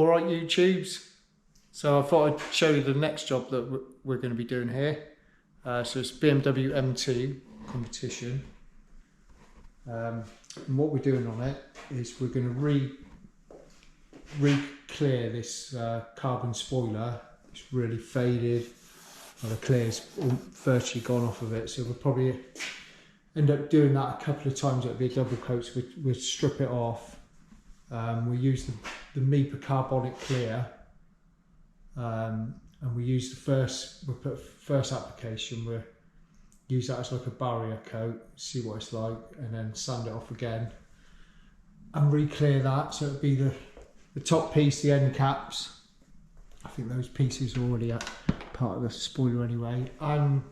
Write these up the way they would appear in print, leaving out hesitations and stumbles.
Alright YouTubes, so I thought I'd show you the next job that we're going to be doing here. So it's BMW M2 competition, and what we're doing on it is we're going to re-clear this carbon spoiler. It's really faded, and the clear's virtually gone off of it, so we'll probably end up doing that a couple of times. It'll be a double coat, so we'll strip it off. We use the Mipa Carbonic clear, and we use we'll put first application, we'll use that as like a barrier coat, see what it's like, and then sand it off again and re-clear that. So it'll be the top piece, the end caps. I think those pieces are already part of the spoiler anyway. And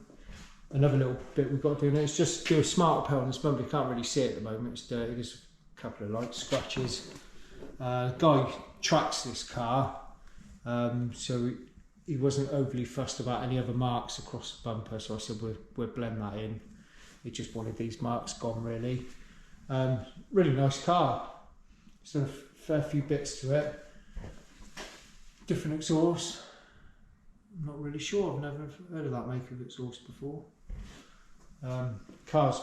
another little bit we've got to do now is just do a smart repair on this bumper. You can't really see it at the moment, it's dirty, there's a couple of light scratches. Guy tracks this car, so he wasn't overly fussed about any other marks across the bumper, so I said we'll blend that in. He just wanted these marks gone, really. Really nice car. There's done a fair few bits to it. Different exhaust. I'm not really sure, I've never heard of that make of exhaust before. Car's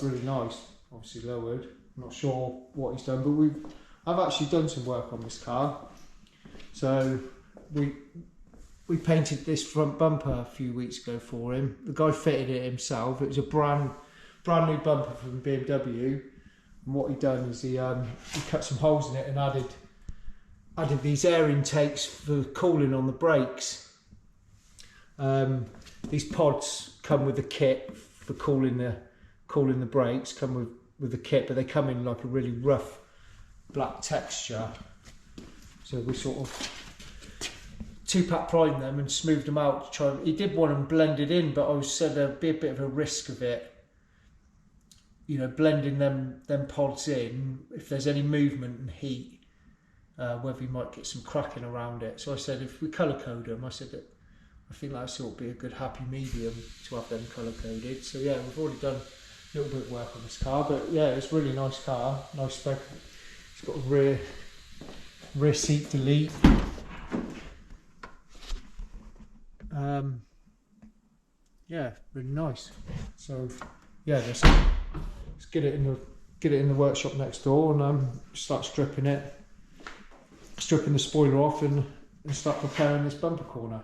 really nice, obviously lowered. I'm not sure what he's done, but I've actually done some work on this car. So we painted this front bumper a few weeks ago for him. The guy fitted it himself. It was a brand new bumper from BMW, and what he done is he cut some holes in it and added these air intakes for cooling on the brakes. These pods come with a kit for cooling the brakes, come with the kit, but they come in like a really rough black texture. So we sort of two-pack primed them and smoothed them out to try. He did want them blended in, but I said there'd be a bit of a risk of it, you know, blending them pods in. If there's any movement and heat, whether you might get some cracking around it. So I said if we colour code them, I said that I think that sort of be a good happy medium to have them colour coded. So yeah, we've already done a little bit of work on this car, but yeah, it's a really nice car, nice spec. It's got a rear seat delete. Yeah, really nice. So yeah, let's get it in the workshop next door and start stripping the spoiler off and start preparing this bumper corner.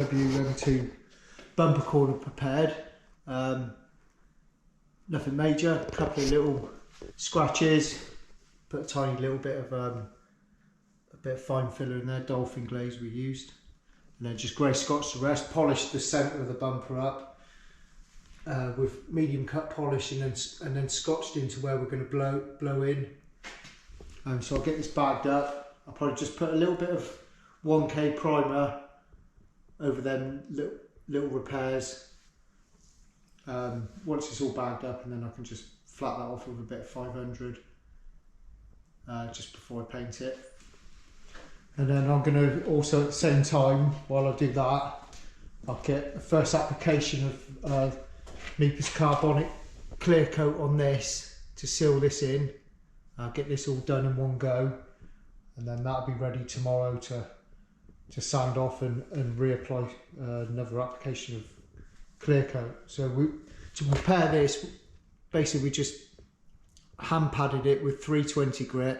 M2 bumper corner prepared. Nothing major, a couple of little scratches, put a tiny little bit of fine filler in there, dolphin glaze we used, and then just grey scotch the rest. Polished the centre of the bumper up with medium cut polish, and then scotched into where we're going to blow in. So I'll get this bagged up. I'll probably just put a little bit of 1K primer over them little repairs once it's all bagged up, and then I can just flat that off with a bit of 500 just before I paint it. And then I'm going to also at the same time, while I do that, I'll get the first application of Mipa's Carbonic Clearcoat on this to seal this in. I'll get this all done in one go, and then that'll be ready tomorrow to sand off and reapply another application Clearcoat. So to prepare this, basically we just hand padded it with 320 grit,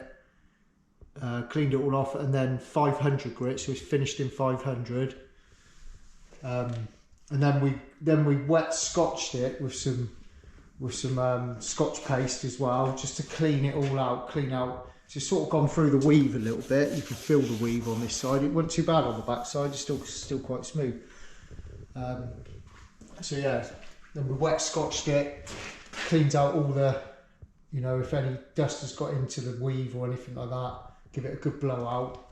cleaned it all off, and then 500 grit, so it's finished in 500. And then we wet scotched it with some scotch paste as well, just to clean it all out, clean out. So it's sort of gone through the weave a little bit. You can feel the weave on this side. It wasn't too bad on the back side. It's still quite smooth. So yeah, then we wet scotched it, cleaned out all the, you know, if any dust has got into the weave or anything like that, give it a good blowout.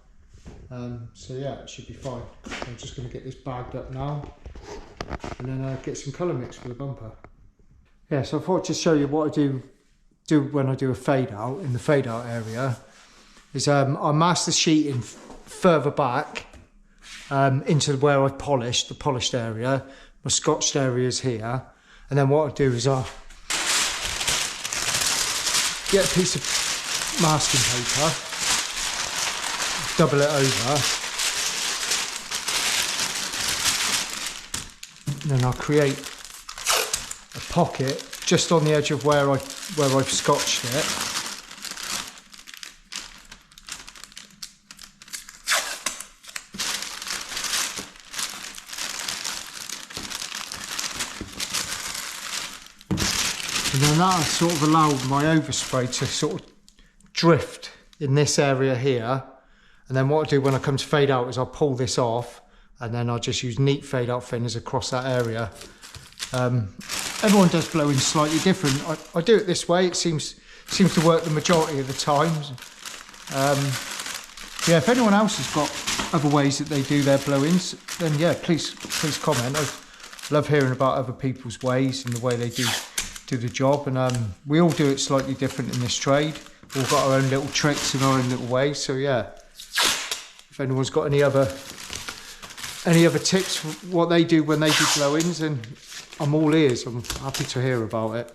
So yeah, it should be fine. I'm just going to get this bagged up now, and then get some colour mix for the bumper. Yeah, so I thought I'd just show you what I do when I do a fade out in the fade out area. Is I mask the sheeting further back into where I've polished, the polished area. My scotched area is here, and then what I do is I get a piece of masking paper, double it over, and then I'll create a pocket just on the edge of where I've scotched it. And then that sort of allowed my overspray to sort of drift in this area here. And then what I do when I come to fade out is I'll pull this off, and then I'll just use neat fade out thinners across that area. Everyone does blow in slightly different. I do it this way. It seems to work the majority of the times. Yeah, if anyone else has got other ways that they do their blow-ins, then yeah, please comment. I love hearing about other people's ways and the way they do the job. And we all do it slightly different in this trade. We've all got our own little tricks and our own little ways. So yeah, if anyone's got any other tips for what they do when they do blow-ins, then I'm all ears. I'm happy to hear about it.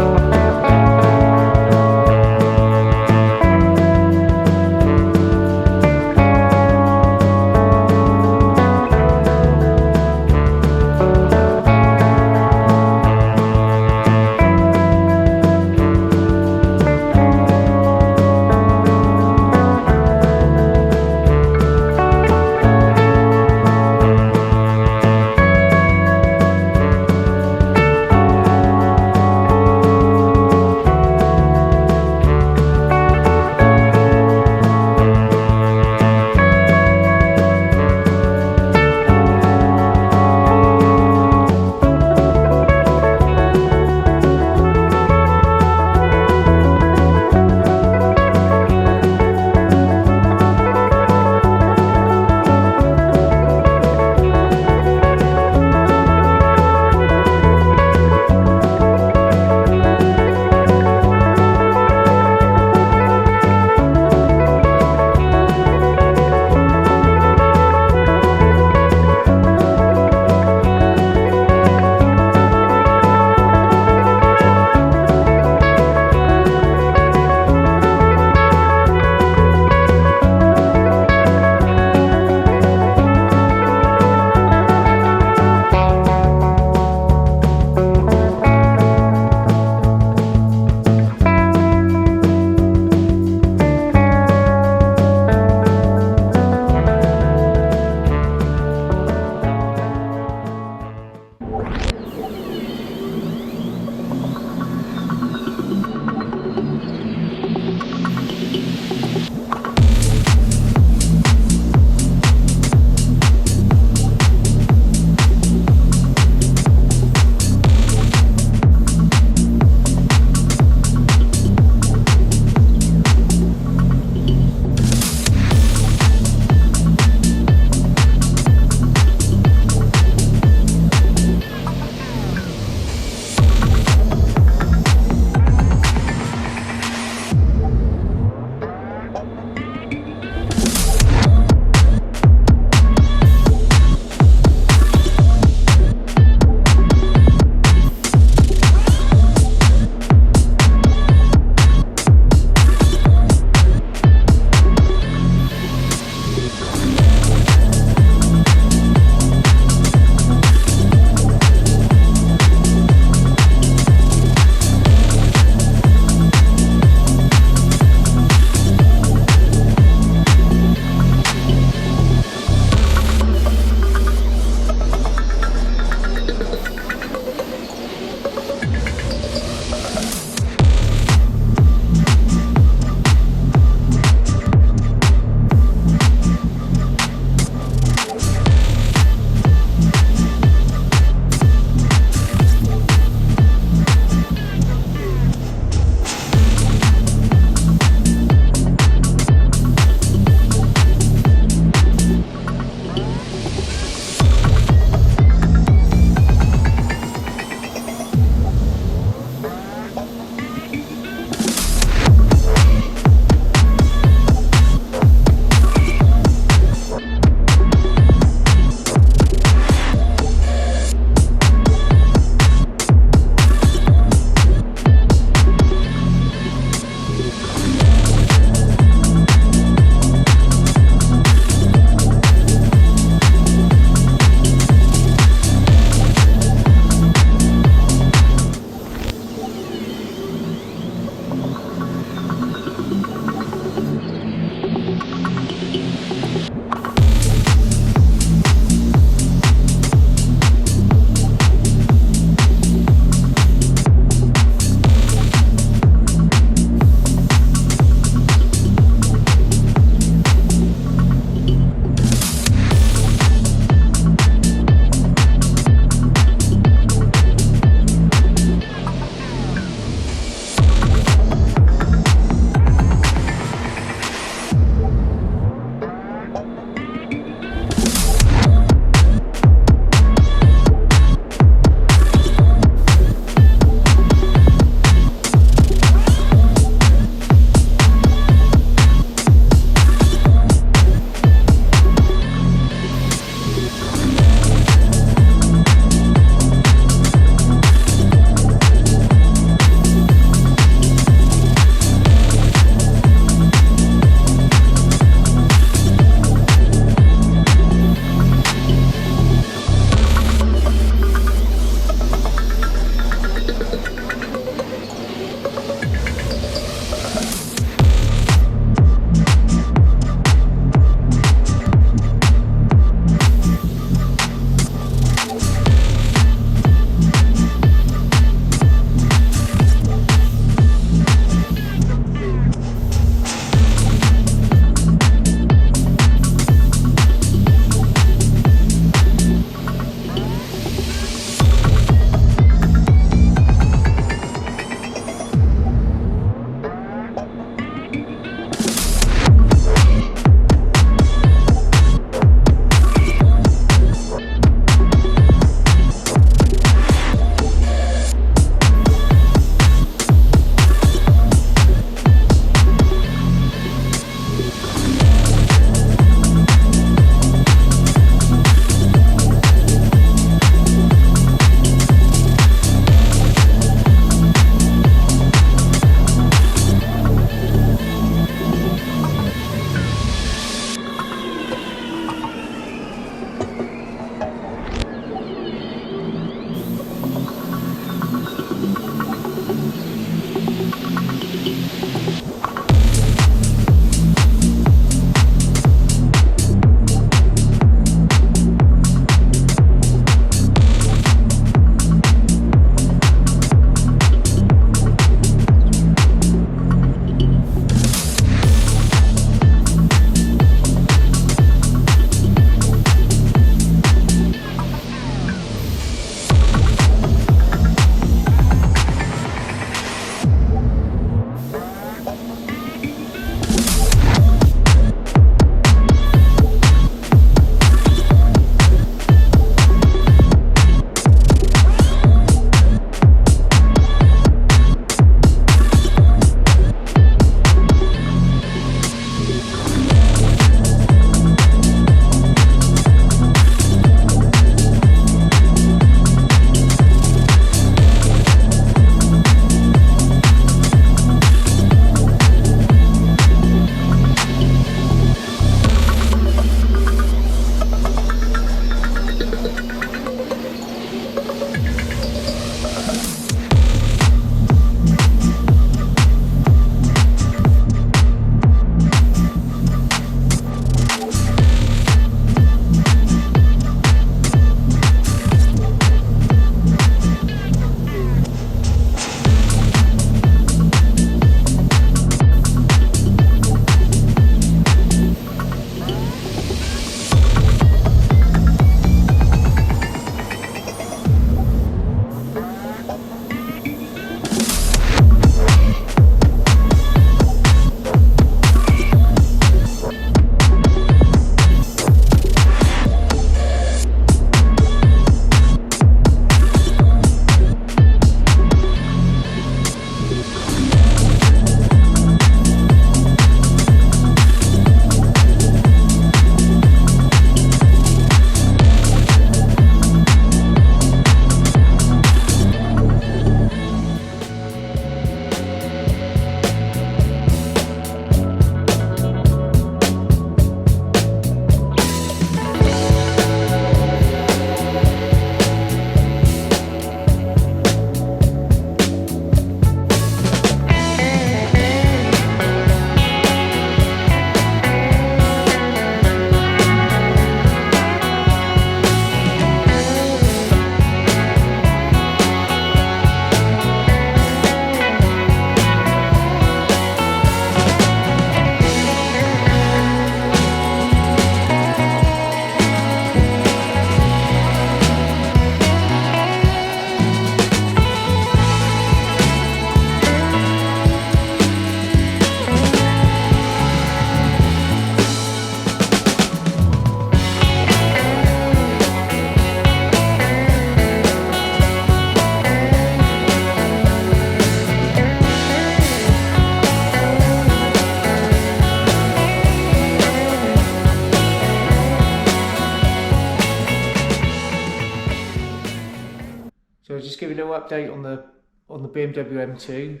So I'll just give you a little update on the BMW M2.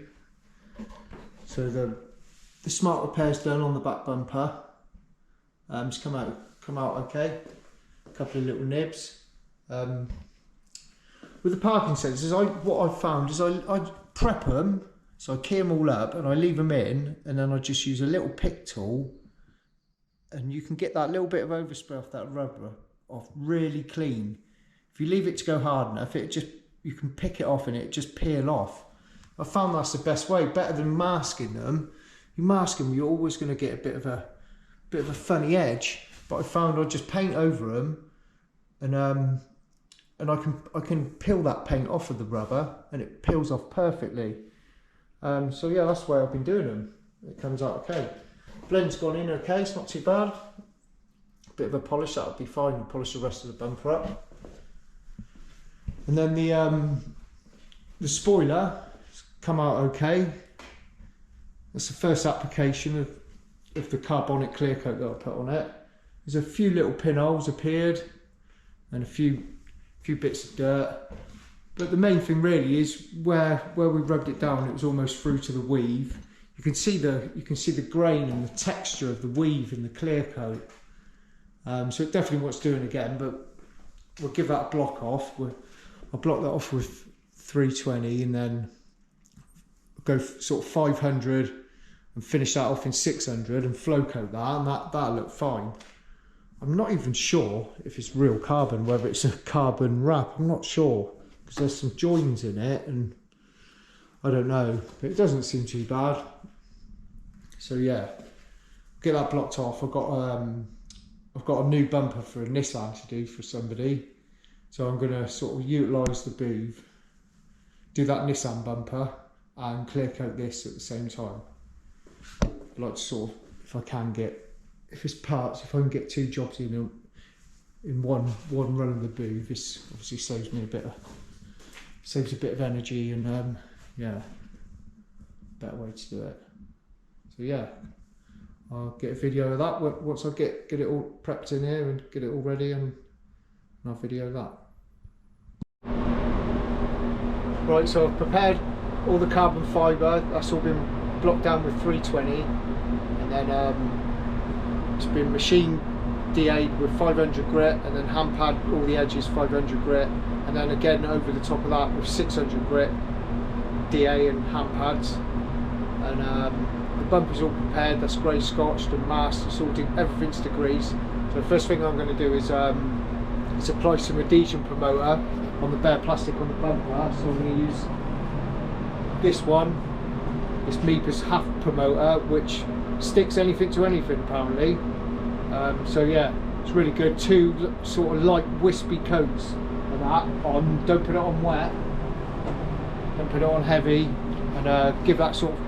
So the smart repair's done on the back bumper. It's come out okay. A couple of little nibs. With the parking sensors, what I've found is I prep them, so I key them all up and I leave them in, and then I just use a little pick tool, and you can get that little bit of overspray off that rubber off really clean. If you leave it to go hard enough, you can pick it off and it just peel off. I found that's the best way, better than masking them. You mask them, you're always going to get a bit of a funny edge. But I found I just paint over them, and I can peel that paint off of the rubber, and it peels off perfectly. So yeah, that's the way I've been doing them. It comes out okay. Blend's gone in okay, it's not too bad. Bit of a polish, that'll be fine. We'll polish the rest of the bumper up. And then the spoiler has come out okay. That's the first application of the Carbonic Clearcoat that I put on it. There's a few little pinholes appeared and a few bits of dirt. But the main thing really is where we rubbed it down, it was almost through to the weave. You can see the grain and the texture of the weave in the clear coat. So it definitely wants doing again, but we'll give that a block off. I'll block that off with 320 and then go sort of 500 and finish that off in 600 and flow coat that, and that'll look fine. I'm not even sure if it's real carbon, whether it's a carbon wrap. I'm not sure because there's some joins in it and I don't know, but it doesn't seem too bad. So yeah, get that blocked off. I've got a new bumper for a Nissan to do for somebody, so I'm going to sort of utilise the booth, do that Nissan bumper and clear coat this at the same time. I'd like to sort of, if I can get, if it's parts, if I can get 2 jobs in one run of the booth, this obviously saves me a bit of energy and yeah, better way to do it. So yeah, I'll get a video of that once I get it all prepped in here and get it all ready, and I'll video that. Right, so I've prepared all the carbon fibre. That's all been blocked down with 320, and then it's been machine DA'd with 500 grit, and then hand pad all the edges 500 grit, and then again over the top of that with 600 grit DA and hand pads. And the bumper's all prepared, that's grey scotched and masked, it's all everything's degreased. So the first thing I'm going to do is apply some adhesion promoter on the bare plastic on the bumper. So I'm going to use this one, this Mipa's half promoter, which sticks anything to anything apparently. So yeah, it's really good. 2 sort of light wispy coats of that on. Don't put it on wet, don't put it on heavy, and give that sort of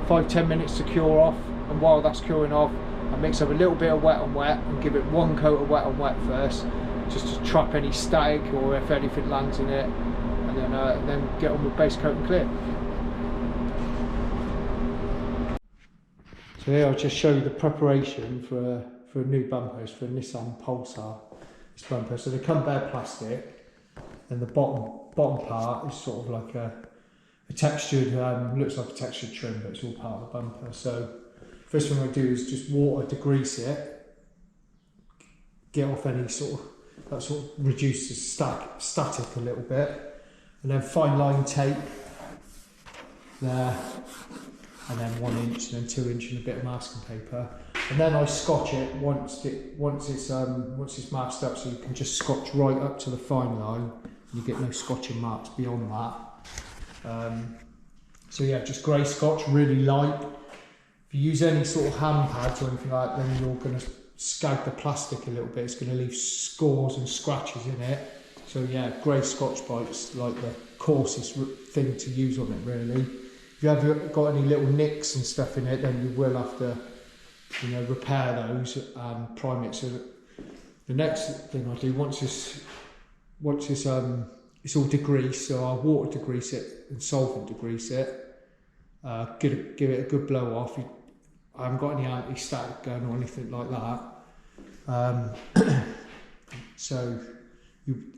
5-10 minutes to cure off. And while that's curing off, I mix up a little bit of wet on wet and give it 1 coat of wet on wet first, just to trap any static or if anything lands in it, and then get on with base coat and clear. So here I'll just show you the preparation for a new bumper. It's for a Nissan Pulsar, this bumper. So they come bare plastic, and the bottom part is sort of like a textured, looks like a textured trim, but it's all part of the bumper. So first thing I do is just water degrease it, get off any sort of, that sort of reduces static a little bit, and then fine line tape there, and then 1 inch, and then 2 inch and a bit of masking paper, and then I scotch it once it's masked up, so you can just scotch right up to the fine line and you get no scotching marks beyond that. So yeah, just grey scotch, really light. If you use any sort of hand pads or anything like that, then you're going to scag the plastic a little bit. It's going to leave scores and scratches in it. So yeah, grey scotch brite's like the coarsest thing to use on it really. If you have got any little nicks and stuff in it, then you will have to, you know, repair those and prime it. So the next thing I do, once it's all degreased, so I'll water degrease it and solvent degrease it. Give it a good blow off. I haven't got any anti-static gun or anything like that. So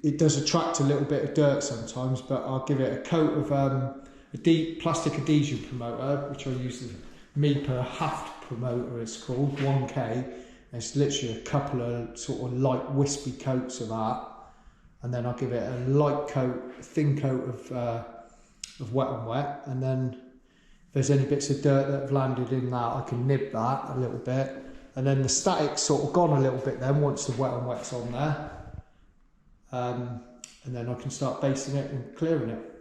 it does attract a little bit of dirt sometimes, but I'll give it a coat of a deep plastic adhesion promoter, which I use the Mipa promoter, it's called, 1K. It's literally a couple of sort of light wispy coats of that, and then I'll give it a light coat, a thin coat of wet and wet, and then if there's any bits of dirt that have landed in that, I can nib that a little bit, and then the static's sort of gone a little bit then once the wet and wet's on there, and then I can start basing it and clearing it.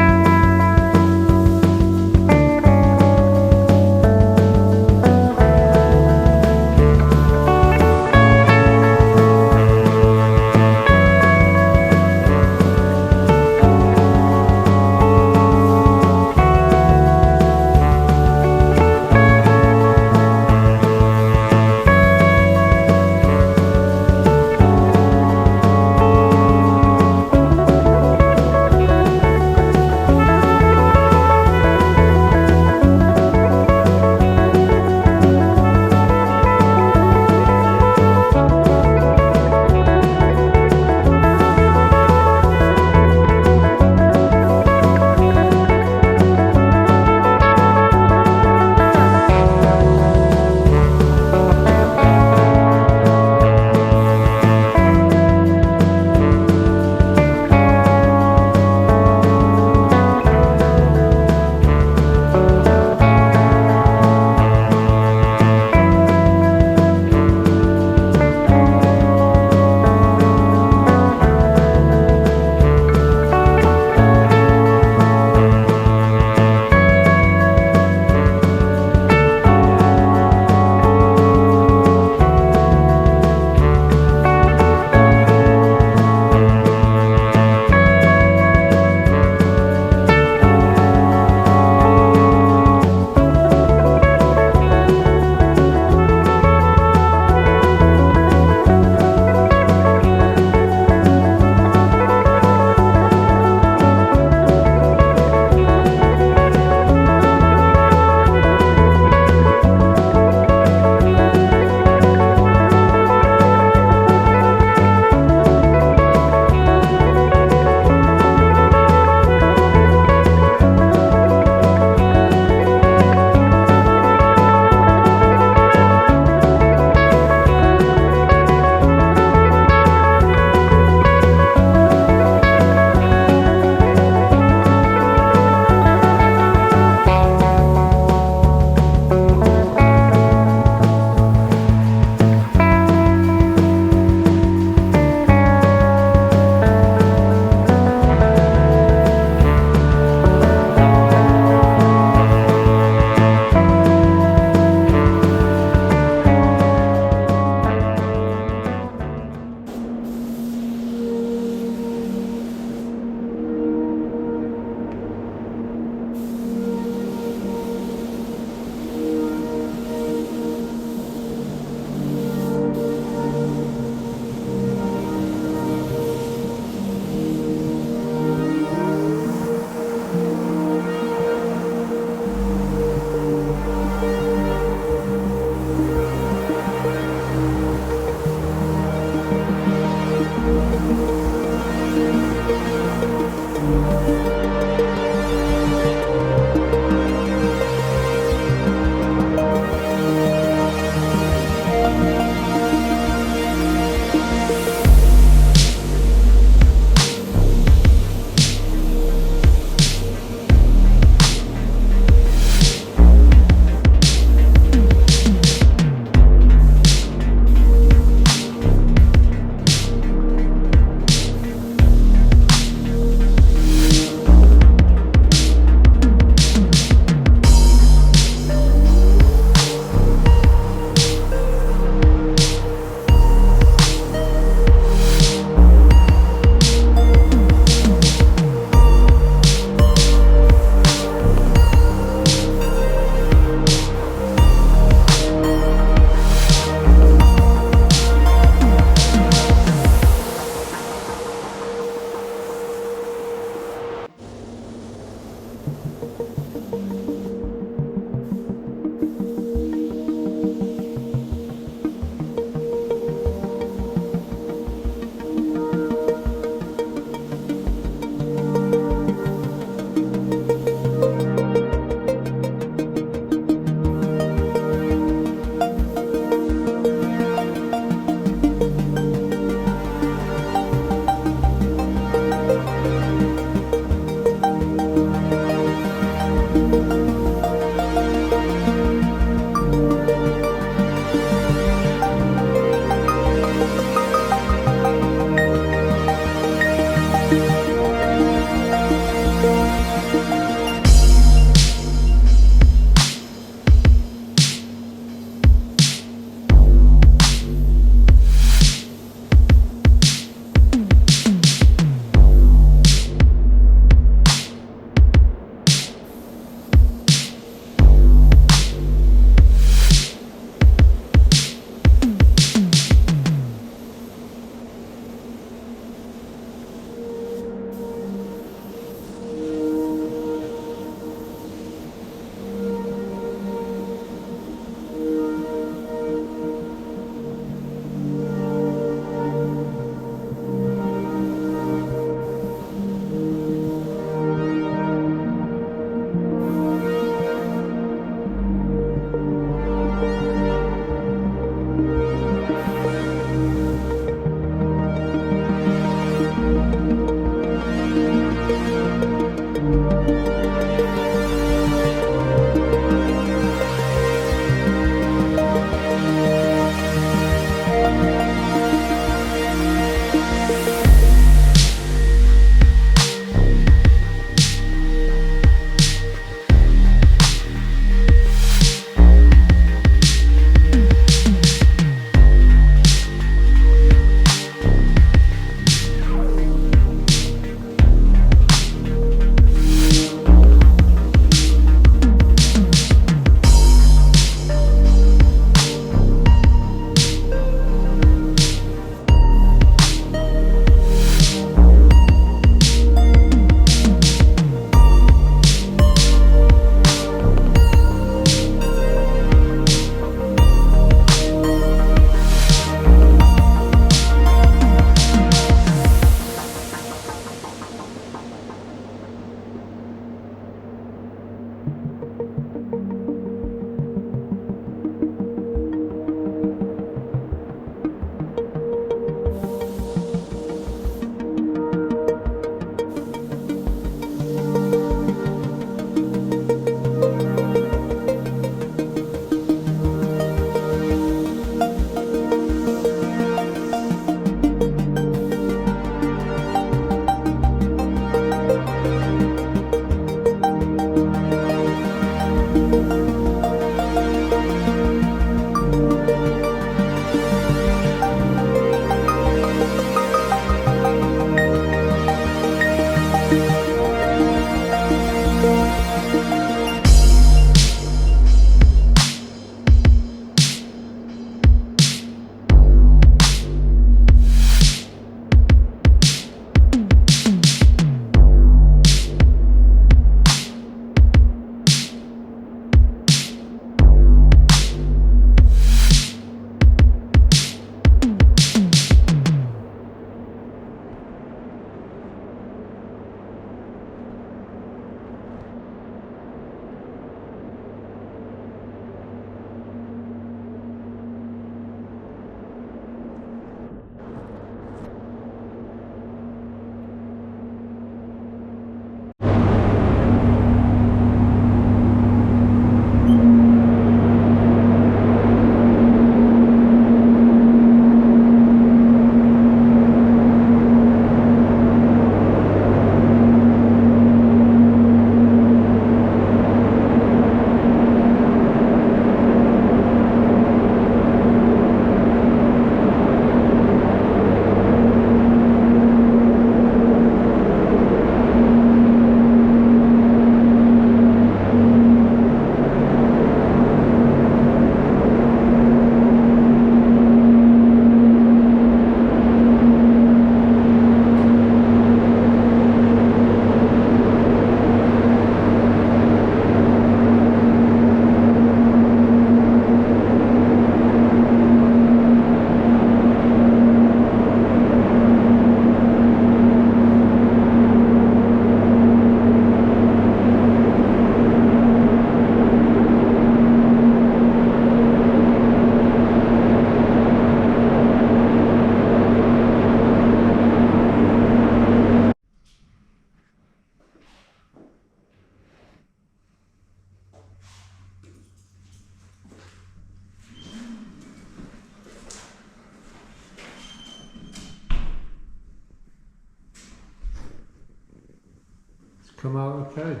come out okay.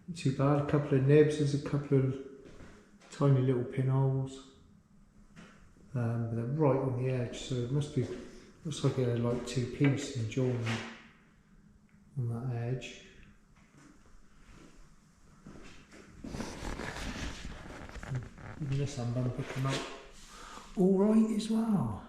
Not too bad. A couple of nibs, there's a couple of tiny little pinholes. But they're right on the edge, so it must be, looks like they're like two-piece and joined on that edge. Even this bumper come out all right as well.